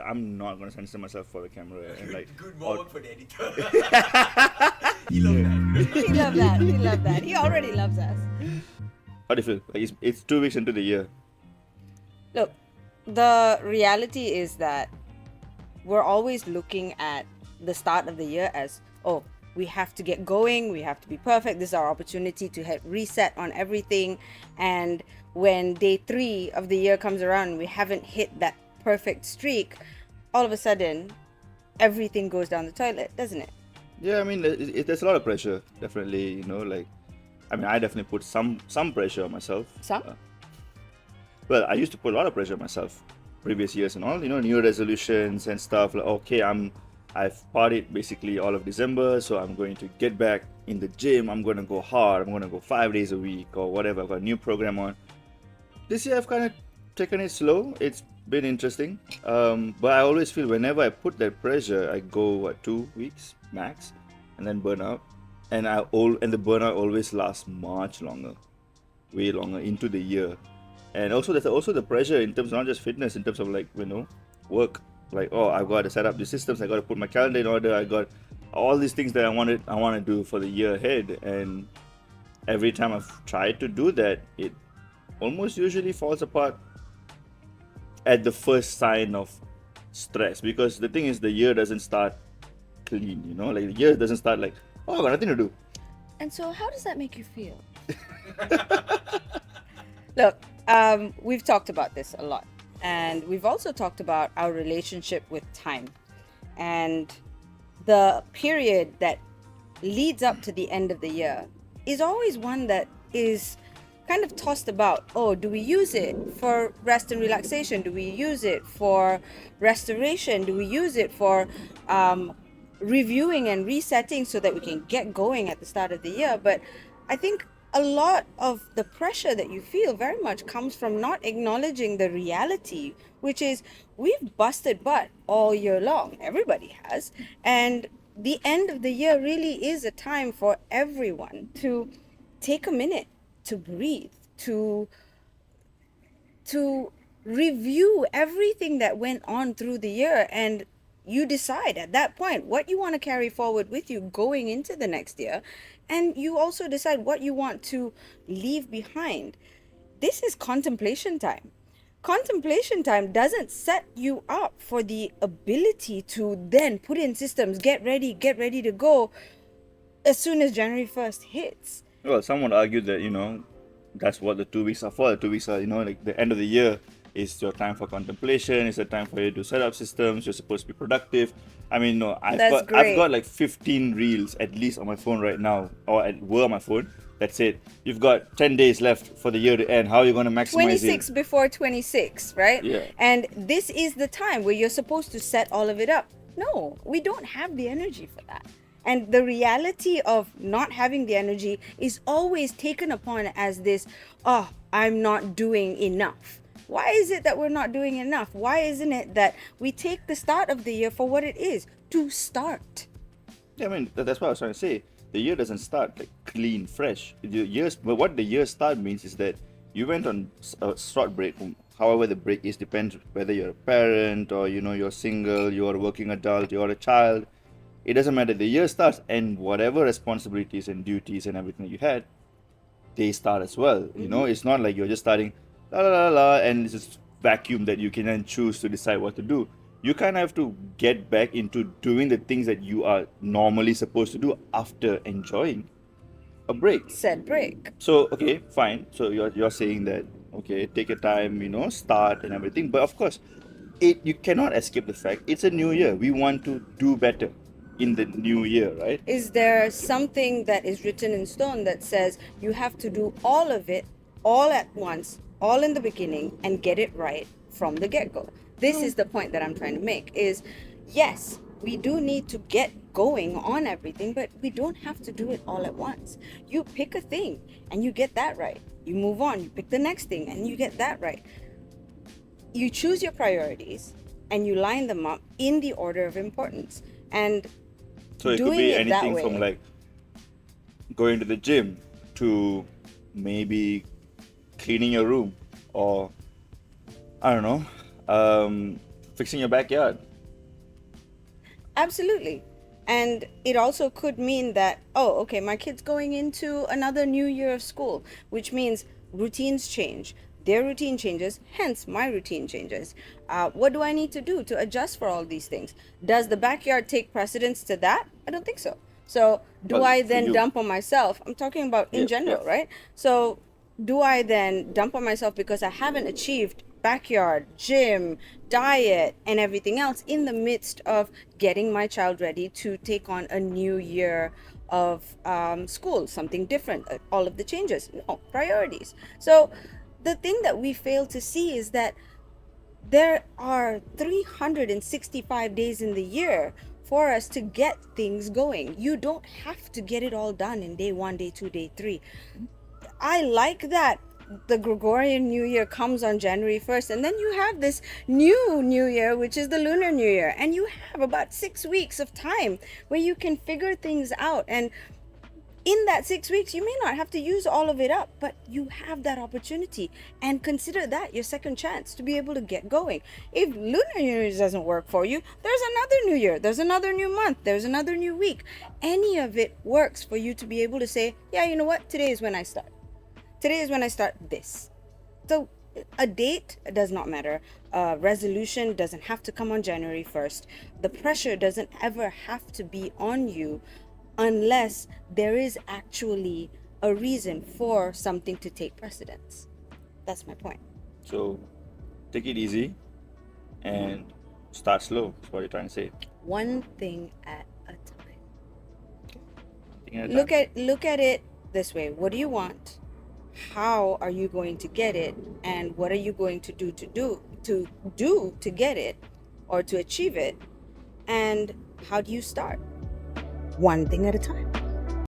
I'm not gonna censor myself for the camera and like. Good Or, moment for the editor. He love that. He loved that. He loved that. He already loves us. how do you feel? Like it's 2 weeks into the year. Look, the reality is that we're always looking at the start of the year as, oh, we have to get going, we have to be perfect, this is our opportunity to hit reset on everything. And when day 3 of the year comes around and we haven't hit that perfect streak, all of a sudden everything goes down the toilet, doesn't it? Yeah, I mean, there's a lot of pressure, definitely. Like, I mean, I definitely put some pressure on myself. Some? Well, I used to put a lot of pressure on myself, previous years and all. New resolutions and stuff. Like, okay, I've partied basically all of December, so I'm going to get back in the gym. I'm going to go hard. I'm going to go 5 days a week or whatever. I've got a new program on. This year, I've kind of taken it slow. It's been interesting, but I always feel whenever I put that pressure, I go 2 weeks max, and then burn out, and the burnout always lasts much longer, way longer into the year. And also there's also the pressure in terms of not just fitness, in terms of like work. Like, oh, I've got to set up the systems, I got to put my calendar in order, I got all these things that I want to do for the year ahead. And every time I've tried to do that, it almost usually falls apart at the first sign of stress, because the thing is, the year doesn't start clean. Like, the year doesn't start like, oh, I got nothing to do. And so how does that make you feel? Look, we've talked about this a lot, and we've also talked about our relationship with time, and the period that leads up to the end of the year is always one that is kind of tossed about. Oh, do we use it for rest and relaxation? Do we use it for restoration? Do we use it for reviewing and resetting so that we can get going at the start of the year? But I think a lot of the pressure that you feel very much comes from not acknowledging the reality, which is we've busted butt all year long. Everybody has. And the end of the year really is a time for everyone to take a minute to breathe, to review everything that went on through the year, and you decide at that point what you want to carry forward with you going into the next year, and you also decide what you want to leave behind. This is contemplation time. Contemplation time doesn't set you up for the ability to then put in systems, get ready to go as soon as January 1st hits. Well, someone argued that that's what the 2 weeks are for. The 2 weeks are like the end of the year is your time for contemplation. It's a time for you to set up systems. You're supposed to be productive. I mean, no, I've got like 15 reels at least on my phone right now, or were on my phone. That's it. You've got 10 days left for the year to end. How are you going to maximize 26 it? before 26, right? Yeah. And this is the time where you're supposed to set all of it up. No, we don't have the energy for that. And the reality of not having the energy is always taken upon as this, oh, I'm not doing enough. Why is it that we're not doing enough? Why isn't it that we take the start of the year for what it is, to start? Yeah, I mean, that's what I was trying to say. The year doesn't start like clean, fresh. But what the year start means is that you went on a short break. However the break is, depends whether you're a parent or you're single, you're a working adult, you're a child. It doesn't matter. The year starts, and whatever responsibilities and duties and everything you had, they start as well. It's not like you're just starting la la la la and it's just vacuum that you can then choose to decide what to do. You kind of have to get back into doing the things that you are normally supposed to do after enjoying a break. Said break. So, okay, fine. So you're saying that, okay, take your time, start and everything. But of course, you cannot escape the fact it's a new year. We want to do better in the new year, right? Is there something that is written in stone that says you have to do all of it all at once, all in the beginning, and get it right from the get-go? This is the point that I'm trying to make, is yes, we do need to get going on everything, but we don't have to do it all at once. You pick a thing and you get that right. You move on, you pick the next thing and you get that right. You choose your priorities and you line them up in the order of importance. And so it could be anything from like going to the gym to maybe cleaning your room, or I don't know, fixing your backyard. Absolutely. And it also could mean that, oh, okay, my kid's going into another new year of school, which means routines change. Their routine changes, hence my routine changes. What do I need to do to adjust for all these things? Does the backyard take precedence to that? I don't think so. So, do Well, I for then you- dump on myself? I'm talking about in Yep, general, yep. right? So, do I then dump on myself because I haven't achieved backyard, gym, diet, and everything else in the midst of getting my child ready to take on a new year of school, something different, all of the changes? No, priorities. So, the thing that we fail to see is that there are 365 days in the year for us to get things going. You don't have to get it all done in day 1, day 2, day 3. I like that the Gregorian New Year comes on January 1st, and then you have this new year, which is the Lunar New Year, and you have about 6 weeks of time where you can figure things out. And in that 6 weeks, you may not have to use all of it up, but you have that opportunity, and consider that your second chance to be able to get going. If Lunar New Year doesn't work for you, there's another new year, there's another new month, there's another new week. Any of it works for you to be able to say, yeah, you know what, today is when I start. Today is when I start this. So a date does not matter. A resolution doesn't have to come on January 1st. The pressure doesn't ever have to be on you unless there is actually a reason for something to take precedence. That's my point. So take it easy and start slow. That's what you're trying to say. One thing at a time. Taking it Look at it this way. What do you want? How are you going to get it? And what are you going to do to get it or to achieve it? And how do you start? One thing at a time.